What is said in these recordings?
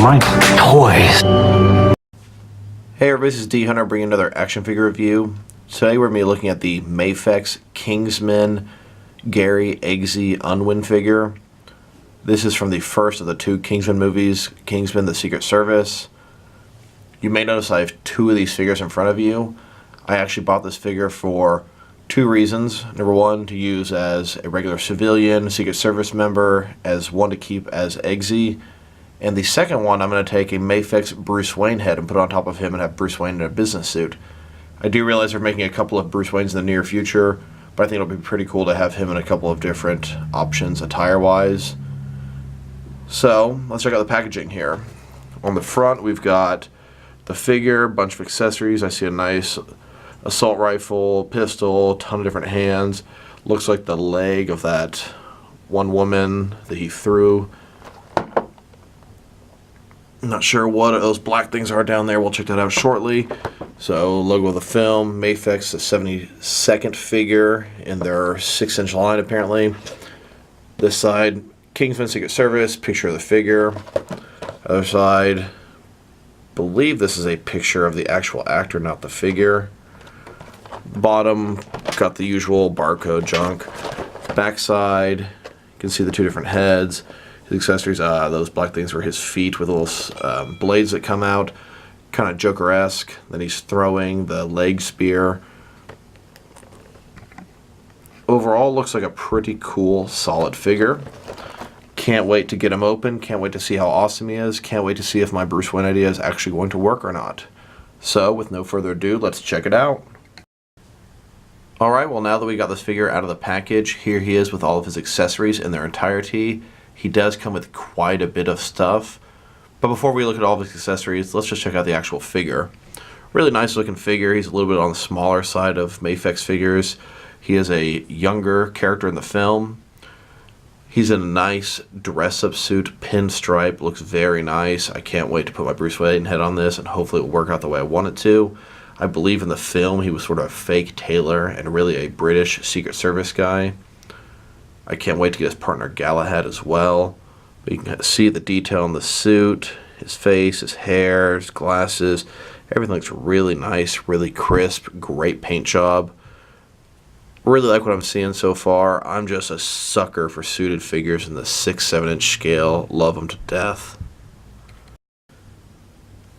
my toys. Hey everybody, this is D Hunter bringing another action figure review. Today we're going to be looking at the Mafex Kingsmen Mafex Eggsy Unwin figure. This is from the first of the two Kingsmen movies, Kingsmen: The Secret Service. You may notice I have two of these figures in front of you. I actually bought this figure for two reasons. Number one, to use as a regular civilian Secret Service member, as one to keep as Eggsy. And the second one, I'm going to take a Mafex Bruce Wayne head and put it on top of him and have Bruce Wayne in a business suit. I do realize they're making a couple of Bruce Waynes in the near future, but I think it'll be pretty cool to have him in a couple of different options attire-wise. So, let's check out the packaging here. On the front, we've got the figure, a bunch of accessories. I see a nice assault rifle, pistol, ton of different hands. Looks like the leg of that one woman that he threw. I'm not sure what those black things are down there. We'll check that out shortly. So, logo of the film, Mafex, the 72nd figure in their 6-inch line apparently. This side, Kingsman Secret Service, picture of the figure. Other side, believe this is a picture of the actual actor, not the figure. Bottom, got the usual barcode junk. Backside, you can see the two different heads. His accessories, those black things were his feet with little blades that come out. Kind of Joker-esque. Then he's throwing the leg spear. Overall, looks like a pretty cool, solid figure. Can't wait to get him open. Can't wait to see how awesome he is. Can't wait to see if my Bruce Wayne idea is actually going to work or not. So, with no further ado, let's check it out. Alright, well now that we got this figure out of the package, here he is with all of his accessories in their entirety. He does come with quite a bit of stuff. But before we look at all of his accessories, let's just check out the actual figure. Really nice looking figure. He's a little bit on the smaller side of Mafex figures. He is a younger character in the film. He's in a nice dress-up suit, pinstripe, looks very nice. I can't wait to put my Bruce Wayne head on this and hopefully it will work out the way I want it to. I believe in the film he was sort of a fake tailor and really a British Secret Service guy. I can't wait to get his partner Galahad as well. But you can see the detail in the suit, his face, his hair, his glasses. Everything looks really nice, really crisp, great paint job. Really like what I'm seeing so far. I'm just a sucker for suited figures in the 6-7 inch scale. Love them to death.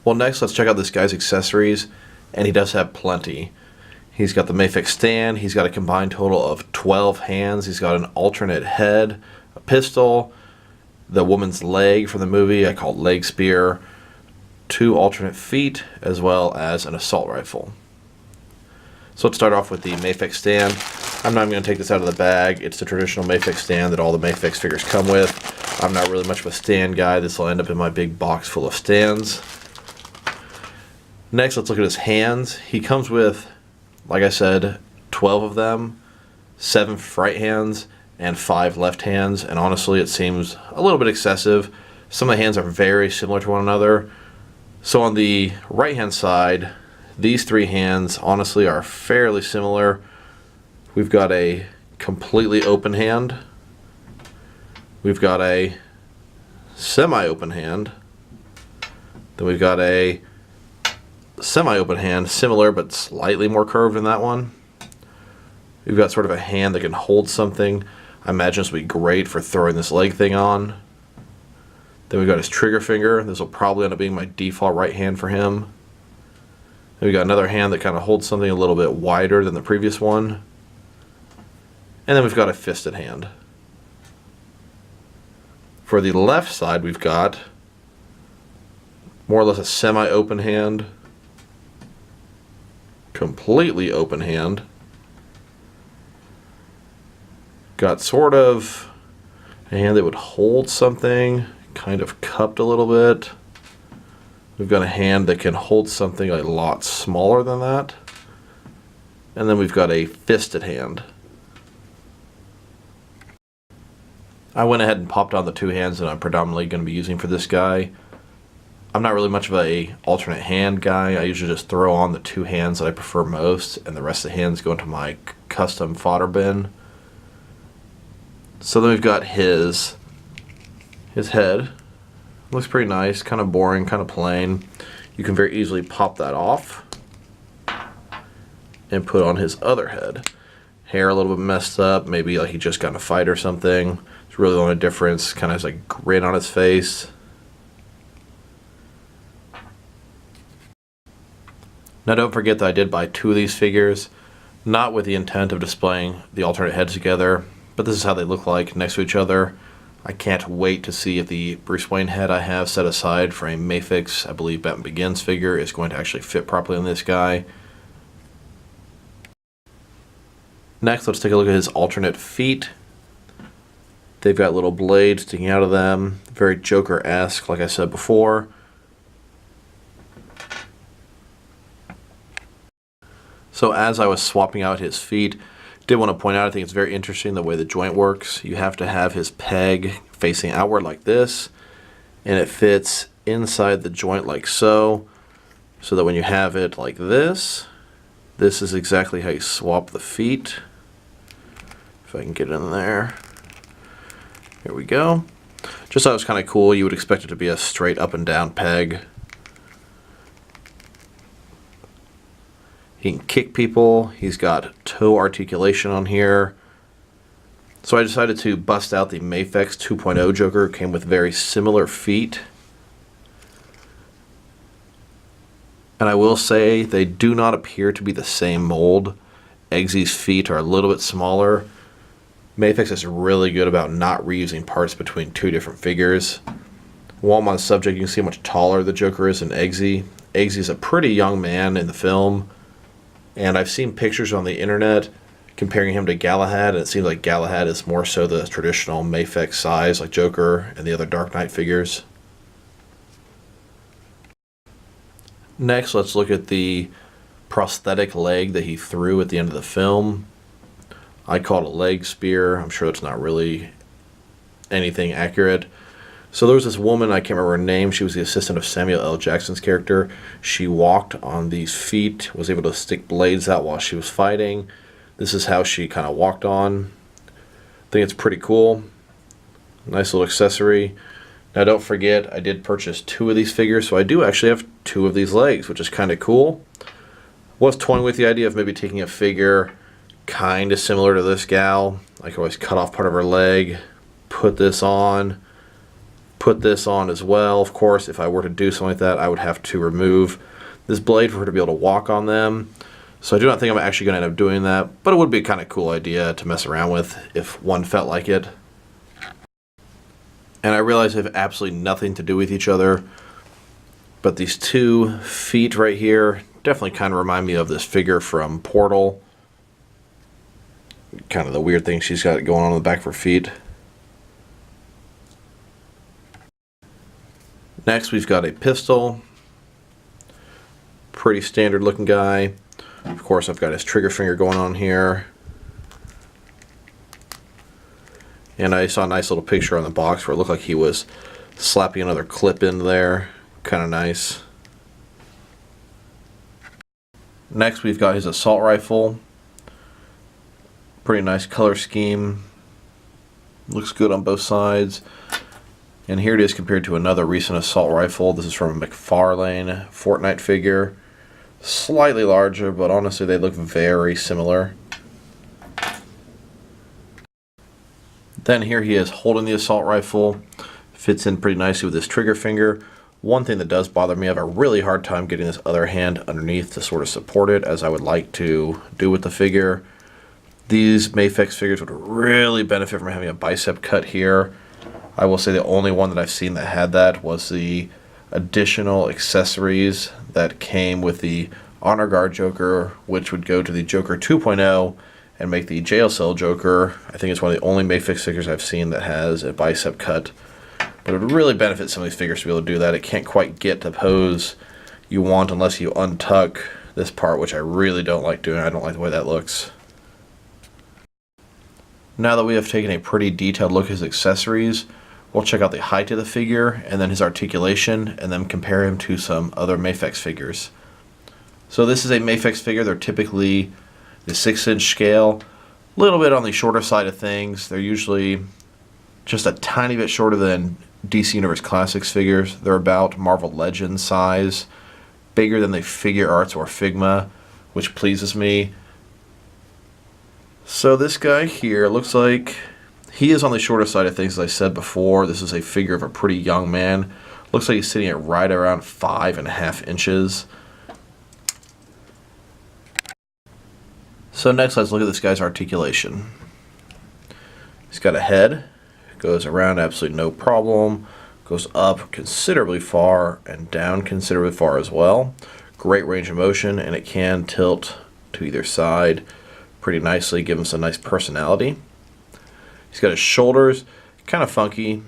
Well, next let's check out this guy's accessories, and he does have plenty. He's got the Mafic Stand. He's got a combined total of 12 hands. He's got an alternate head, a pistol, the woman's leg from the movie, I call it leg spear, 2 alternate feet, as well as an assault rifle. So let's start off with the Mafex Stand. I'm not even going to take this out of the bag. It's the traditional Mafex Stand that all the Mafex figures come with. I'm not really much of a stand guy. This will end up in my big box full of stands. Next, let's look at his hands. He comes with, like I said, 12 of them, 7 right hands, and 5 left hands, and honestly it seems a little bit excessive. Some of the hands are very similar to one another. So on the right hand side, these 3 hands honestly are fairly similar. We've got a completely open hand, we've got a semi-open hand, then we've got a semi-open hand, similar but slightly more curved than that one. We've got sort of a hand that can hold something. I imagine this will be great for throwing this leg thing on. Then we've got his trigger finger. This will probably end up being my default right hand for him. Then we've got another hand that kind of holds something a little bit wider than the previous one. And then we've got a fisted hand. For the left side, we've got more or less a semi-open hand, completely open hand, got sort of a hand that would hold something, kind of cupped a little bit. We've got a hand that can hold something a lot smaller than that. And then we've got a fisted hand. I went ahead and popped on the 2 hands that I'm predominantly going to be using for this guy. I'm not really much of a alternate hand guy. I usually just throw on the 2 hands that I prefer most, and the rest of the hands go into my custom fodder bin. So then we've got his head, Looks pretty nice, kind of boring, kind of plain. You can very easily pop that off and put on his other head. Hair a little bit messed up, maybe like he just got in a fight or something. It's really the only difference. Kind of has like a grin on his face. Now don't forget that I did buy 2 of these figures, not with the intent of displaying the alternate heads together, but this is how they look like next to each other. I can't wait to see if the Bruce Wayne head I have set aside for a Mafex, I believe Batman Begins figure, is going to actually fit properly on this guy. Next, let's take a look at his alternate feet. They've got little blades sticking out of them, very Joker-esque, like I said before. So as I was swapping out his feet, did want to point out, I think it's very interesting the way the joint works. You have to have his peg facing outward like this, and it fits inside the joint like so that when you have it like this is exactly how you swap the feet. If I can get in there. Here we go. Just thought it was kind of cool. You would expect it to be a straight up and down peg. He can kick people. He's got toe articulation on here. So I decided to bust out the Mafex 2.0 Joker. It came with very similar feet. And I will say they do not appear to be the same mold. Eggsy's feet are a little bit smaller. Mafex is really good about not reusing parts between 2 different figures. While I'm on the subject, you can see how much taller the Joker is than Eggsy. Eggsy is a pretty young man in the film. And I've seen pictures on the internet comparing him to Galahad, and it seems like Galahad is more so the traditional Mafex size, like Joker and the other Dark Knight figures. Next, let's look at the prosthetic leg that he threw at the end of the film. I call it a leg spear. I'm sure that's not really anything accurate. So there was this woman, I can't remember her name, she was the assistant of Samuel L. Jackson's character. She walked on these feet, was able to stick blades out while she was fighting. This is how she kind of walked on. I think it's pretty cool. Nice little accessory. Now don't forget, I did purchase 2 of these figures, so I do actually have 2 of these legs, which is kind of cool. Was toying with the idea of maybe taking a figure kind of similar to this gal. I could always cut off part of her leg, put this on as well. Of course, if I were to do something like that, I would have to remove this blade for her to be able to walk on them. So I do not think I'm actually going to end up doing that, but it would be a kind of cool idea to mess around with if one felt like it. And I realize they have absolutely nothing to do with each other, but these 2 feet right here definitely kind of remind me of this figure from Portal. Kind of the weird thing she's got going on the back of her feet. Next, we've got a pistol. Pretty standard looking guy. Of course, I've got his trigger finger going on here. And I saw a nice little picture on the box where it looked like he was slapping another clip in there. Kind of nice. Next, we've got his assault rifle. Pretty nice color scheme. Looks good on both sides. And here it is compared to another recent assault rifle. This is from a McFarlane Fortnite figure. Slightly larger, but honestly they look very similar. Then here he is holding the assault rifle. Fits in pretty nicely with his trigger finger. One thing that does bother me, I have a really hard time getting this other hand underneath to sort of support it, as I would like to do with the figure. These Mafex figures would really benefit from having a bicep cut here. I will say the only one that I've seen that had that was the additional accessories that came with the Honor Guard Joker, which would go to the Joker 2.0 and make the Jail Cell Joker. I think it's one of the only Mafex figures I've seen that has a bicep cut. But it would really benefit some of these figures to be able to do that. It can't quite get the pose you want unless you untuck this part, which I really don't like doing. I don't like the way that looks. Now that we have taken a pretty detailed look at his accessories, we'll check out the height of the figure and then his articulation, and then compare him to some other Mafex figures. So this is a Mafex figure. They're typically the 6-inch scale, a little bit on the shorter side of things. They're usually just a tiny bit shorter than DC Universe Classics figures. They're about Marvel Legends size, bigger than the Figure Arts or Figma, which pleases me. So this guy here looks like he is on the shorter side of things, as I said before. This is a figure of a pretty young man. Looks like he's sitting at right around 5.5 inches. So next, let's look at this guy's articulation. He's got a head, goes around absolutely no problem, goes up considerably far and down considerably far as well. Great range of motion, and it can tilt to either side pretty nicely, give him some nice personality. He's got his shoulders, kind of funky.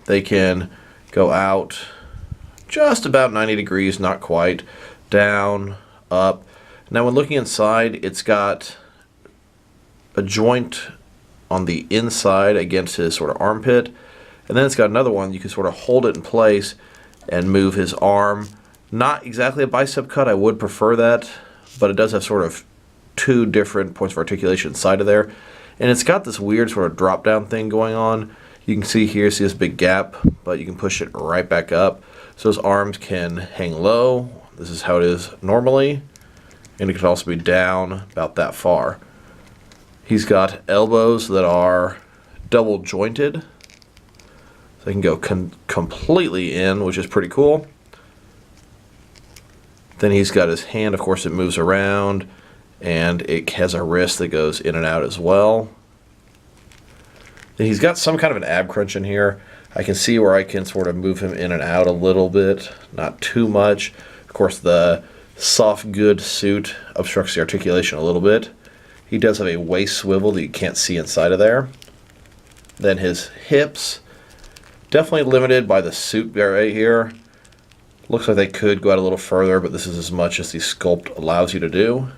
They can go out just about 90 degrees, not quite, down, up. Now when looking inside, it's got a joint on the inside against his sort of armpit, and then it's got another one you can sort of hold it in place and move his arm. Not exactly a bicep cut, I would prefer that, but it does have sort of two different points of articulation inside of there. And it's got this weird sort of drop down thing going on. You can see here, see this big gap, but you can push it right back up. So his arms can hang low. This is how it is normally. And it can also be down about that far. He's got elbows that are double jointed. So they can go completely in, which is pretty cool. Then he's got his hand, of course it moves around, and it has a wrist that goes in and out as well. Then he's got some kind of an ab crunch in here. I can see where I can sort of move him in and out a little bit, not too much. Of course, the soft, good suit obstructs the articulation a little bit. He does have a waist swivel that you can't see inside of there. Then his hips, definitely limited by the suit right here. Looks like they could go out a little further, but this is as much as the sculpt allows you to do.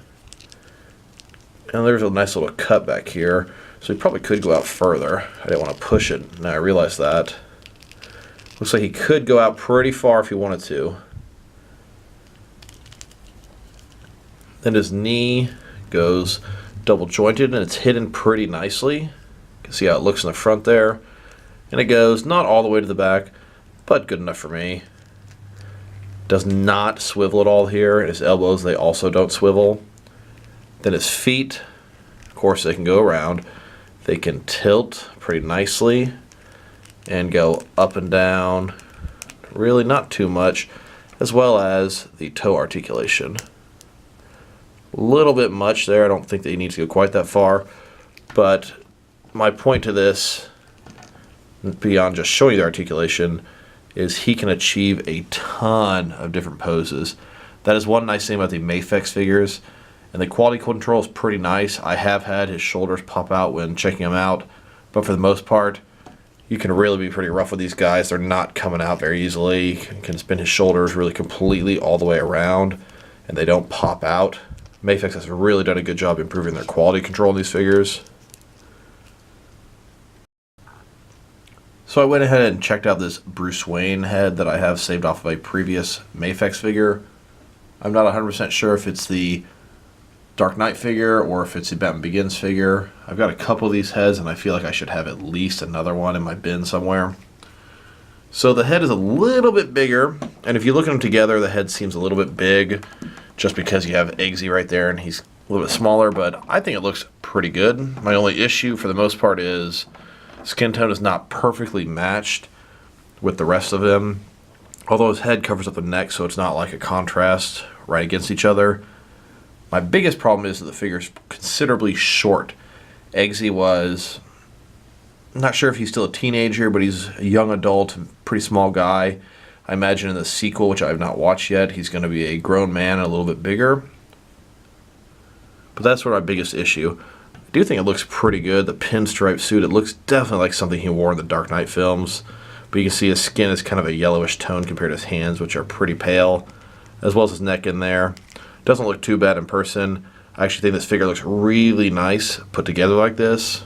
And there's a nice little cut back here, so he probably could go out further. I didn't want to push it, now I realize that. Looks like he could go out pretty far if he wanted to. Then his knee goes double jointed and it's hidden pretty nicely. You can see how it looks in the front there. And it goes not all the way to the back, but good enough for me. Does not swivel at all here, and his elbows, they also don't swivel. Then his feet, of course they can go around. They can tilt pretty nicely and go up and down, really not too much, as well as the toe articulation. A little bit much there, I don't think that you need to go quite that far, but my point to this, beyond just showing you the articulation, is he can achieve a ton of different poses. That is one nice thing about the Mafex figures, and the quality control is pretty nice. I have had his shoulders pop out when checking them out, but for the most part, you can really be pretty rough with these guys. They're not coming out very easily. You can spin his shoulders really completely all the way around, and they don't pop out. Mafex has really done a good job improving their quality control in these figures. So I went ahead and checked out this Bruce Wayne head that I have saved off of a previous Mafex figure. I'm not 100% sure if it's the Dark Knight figure or if it's the Batman Begins figure. I've got a couple of these heads and I feel like I should have at least another one in my bin somewhere. So the head is a little bit bigger, and if you look at them together, the head seems a little bit big just because you have Eggsy right there and he's a little bit smaller, but I think it looks pretty good. My only issue for the most part is skin tone is not perfectly matched with the rest of him, although his head covers up the neck, so it's not like a contrast right against each other. My biggest problem is that the figure's considerably short. Eggsy was, I'm not sure if he's still a teenager, but he's a young adult, pretty small guy. I imagine in the sequel, which I have not watched yet, he's going to be a grown man and a little bit bigger. But that's sort of my biggest issue. I do think it looks pretty good. The pinstripe suit, it looks definitely like something he wore in the Dark Knight films. But you can see his skin is kind of a yellowish tone compared to his hands, which are pretty pale, as well as his neck in there. Doesn't look too bad in person. I actually think this figure looks really nice put together like this.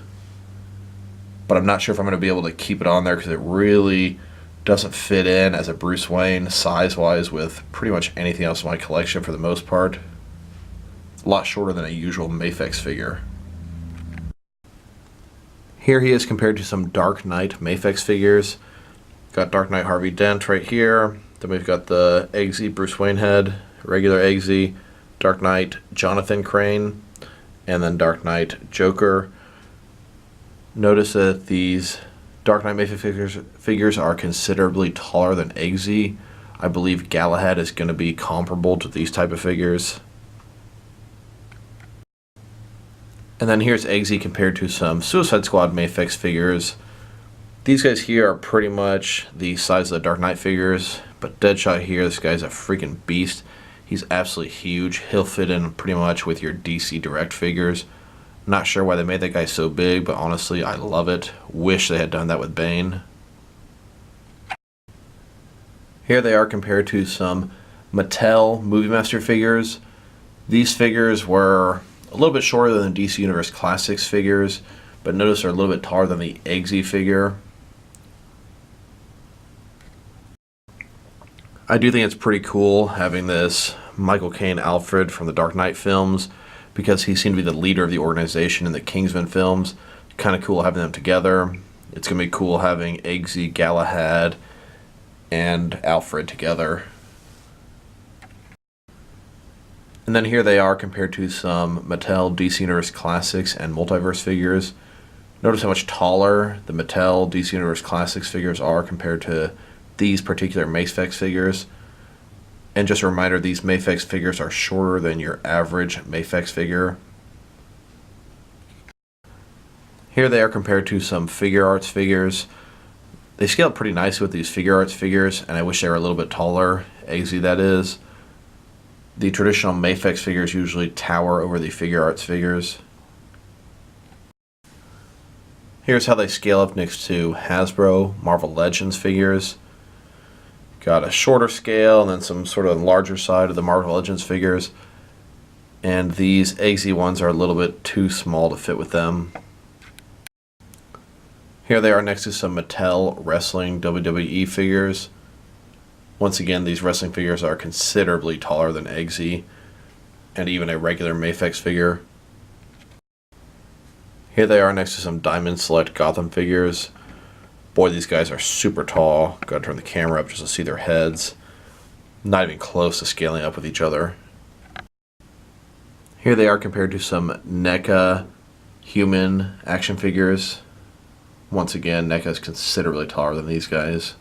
But I'm not sure if I'm going to be able to keep it on there because it really doesn't fit in as a Bruce Wayne size-wise with pretty much anything else in my collection for the most part. A lot shorter than a usual Mafex figure. Here he is compared to some Dark Knight Mafex figures. Got Dark Knight Harvey Dent right here. Then we've got the Eggsy Bruce Wayne head, regular Eggsy, Dark Knight Jonathan Crane, and then Dark Knight Joker. Notice that these Dark Knight Mafex figures are considerably taller than Eggsy. I believe Galahad is going to be comparable to these type of figures. And then here's Eggsy compared to some Suicide Squad Mafex figures. These guys here are pretty much the size of the Dark Knight figures, but Deadshot here, this guy's a freaking beast. He's absolutely huge. He'll fit in pretty much with your DC Direct figures. Not sure why they made that guy so big, but honestly, I love it. Wish they had done that with Bane. Here they are compared to some Mattel Movie Master figures. These figures were a little bit shorter than the DC Universe Classics figures, but notice they're a little bit taller than the Eggsy figure. I do think it's pretty cool having this Michael Caine Alfred from the Dark Knight films, because he seemed to be the leader of the organization in the Kingsmen films. Kind of cool having them together. It's going to be cool having Eggsy, Galahad, and Alfred together. And then here they are compared to some Mattel DC Universe Classics and Multiverse figures. Notice how much taller the Mattel DC Universe Classics figures are compared to these particular Mafex figures. And just a reminder, these Mafex figures are shorter than your average Mafex figure. Here they are compared to some Figure Arts figures. They scale up pretty nicely with these Figure Arts figures, and I wish they were a little bit taller, Eggsy that is. The traditional Mafex figures usually tower over the Figure Arts figures. Here's how they scale up next to Hasbro Marvel Legends figures. Got a shorter scale and then some sort of larger side of the Marvel Legends figures. And these Eggsy ones are a little bit too small to fit with them. Here they are next to some Mattel Wrestling WWE figures. Once again, these wrestling figures are considerably taller than Eggsy and even a regular Mafex figure. Here they are next to some Diamond Select Gotham figures. Boy, these guys are super tall. Gotta turn the camera up just to see their heads. Not even close to scaling up with each other. Here they are compared to some NECA human action figures. Once again, NECA is considerably taller than these guys.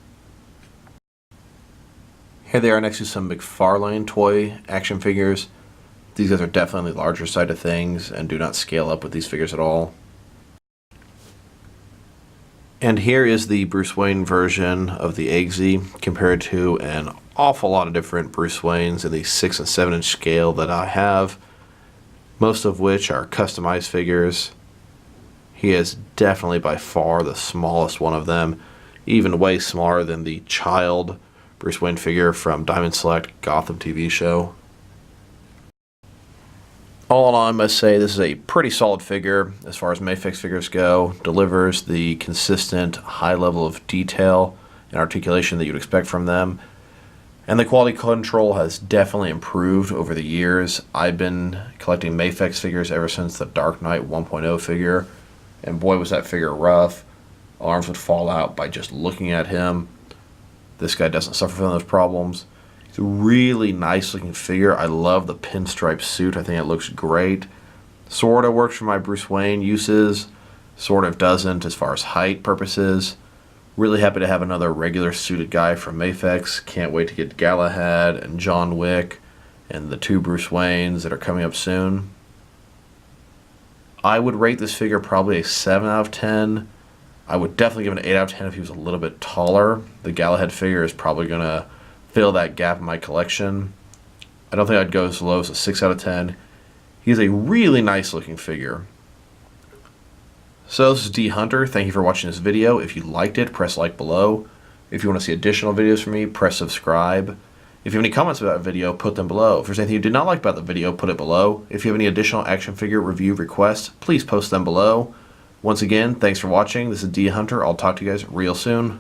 Here they are next to some McFarlane toy action figures. These guys are definitely the larger side of things and do not scale up with these figures at all. And here is the Bruce Wayne version of the Eggsy compared to an awful lot of different Bruce Waynes in the 6 and 7 inch scale that I have, most of which are customized figures. He is definitely by far the smallest one of them, even way smaller than the child Bruce Wayne figure from Diamond Select Gotham TV show. All in all, I must say this is a pretty solid figure as far as Mafex figures go. Delivers the consistent high level of detail and articulation that you'd expect from them. And the quality control has definitely improved over the years. I've been collecting Mafex figures ever since the Dark Knight 1.0 figure. And boy, was that figure rough. Arms would fall out by just looking at him. This guy doesn't suffer from those problems. It's a really nice looking figure. I love the Pinstripe Suit. I think it looks great. Sort of works for my Bruce Wayne uses. Sort of doesn't as far as height purposes. Really happy to have another regular suited guy from Mafex. Can't wait to get Galahad and John Wick and the 2 Bruce Waynes that are coming up soon. I would rate this figure probably a 7 out of 10. I would definitely give it an 8 out of 10 if he was a little bit taller. The Galahad figure is probably going to fill that gap in my collection. I don't think I'd go as low as a 6 out of 10. He's a really nice looking figure. So this is D Hunter. Thank you for watching this video. If you liked it, press like below. If you want to see additional videos from me, press subscribe. If you have any comments about the video, put them below. If there's anything you did not like about the video, put it below. If you have any additional action figure review requests, please post them below. Once again, thanks for watching. This is D Hunter. I'll talk to you guys real soon.